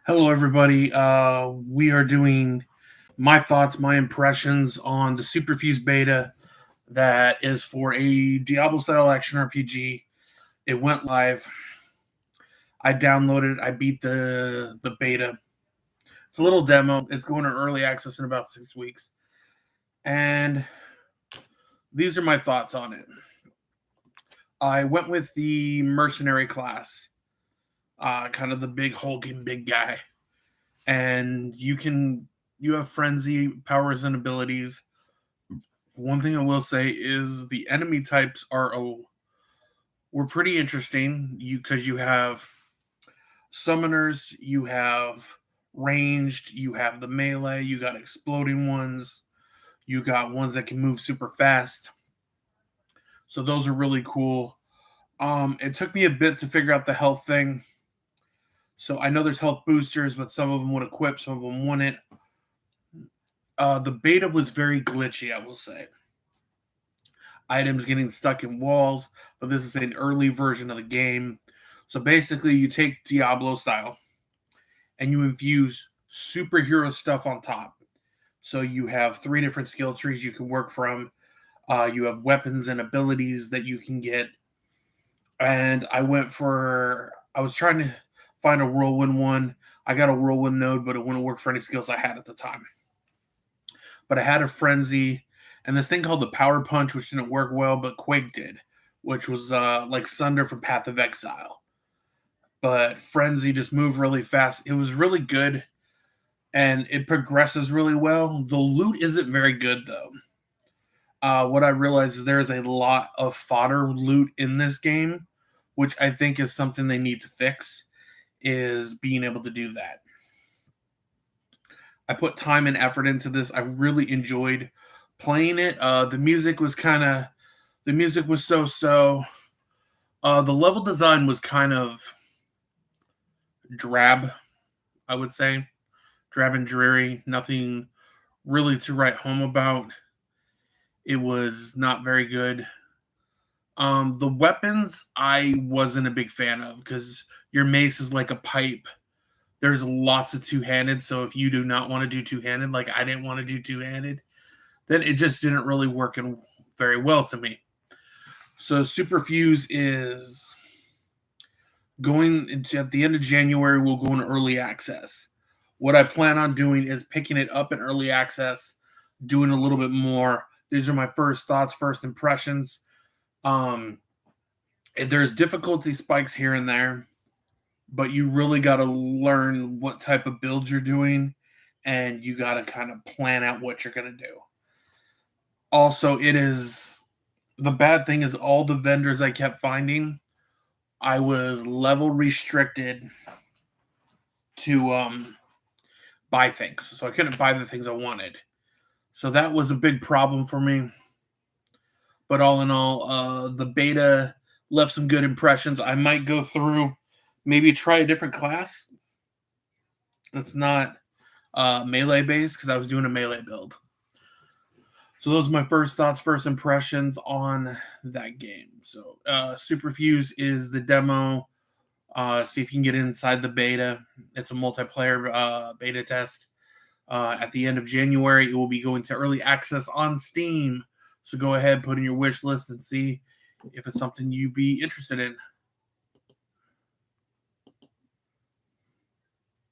Hello, everybody. We are doing my thoughts, my impressions on the superfuse beta that is for a Diablo style action RPG. It went live. I downloaded. I beat the beta. It's a little demo. It's going to early access in about 6 weeks, and these are my thoughts on it. I went with the mercenary class, kind of the big hulking big guy, and you have frenzy powers and abilities. One thing I will say is the enemy types were pretty interesting. You have summoners, you have ranged, you have the melee, you got exploding ones, you got ones that can move super fast. So those are really cool. It took me a bit to figure out the health thing. So I know there's health boosters, but some of them would equip, some of them wouldn't. The beta was very glitchy, I will say. Items getting stuck in walls, but this is an early version of the game. So basically, you take Diablo style and you infuse superhero stuff on top. So you have 3 different skill trees you can work from. You have weapons and abilities that you can get. And I was trying to find a whirlwind one. I got a whirlwind node, but it wouldn't work for any skills I had at the time. But I had a frenzy and this thing called the power punch, which didn't work well, but Quake did, which was like Sunder from Path of Exile. But frenzy just moved really fast. It was really good, and it progresses really well. The loot isn't very good though. What I realized is there's a lot of fodder loot in this game, which I think is something they need to fix. Is being able to do that. I put time and effort into this. I really enjoyed playing it. The music was so. The level design was kind of drab, I would say. Drab and dreary. Nothing really to write home about. It was not very good. The weapons I wasn't a big fan of because your mace is like a pipe. There's lots of two-handed, so if you do not want to do two-handed, like I didn't want to do two-handed, then it just didn't really work very well to me. So Superfuse is going into at the end of January. We'll go into early access. What I plan on doing is picking it up in early access, doing a little bit more. These are my first thoughts, first impressions. There's difficulty spikes here and there, but you really got to learn what type of build you're doing, and you got to kind of plan out what you're going to do. Also, the bad thing is all the vendors I kept finding, I was level restricted to buy things, so I couldn't buy the things I wanted. So that was a big problem for me. But all in all, the beta left some good impressions. I might go through, maybe try a different class that's not melee based because I was doing a melee build. So those are my first thoughts, first impressions on that game. So Superfuse is the demo. See if you can get inside the beta. It's a multiplayer beta test. At the end of January, it will be going to early access on Steam. So go ahead, put in your wish list and see if it's something you'd be interested in.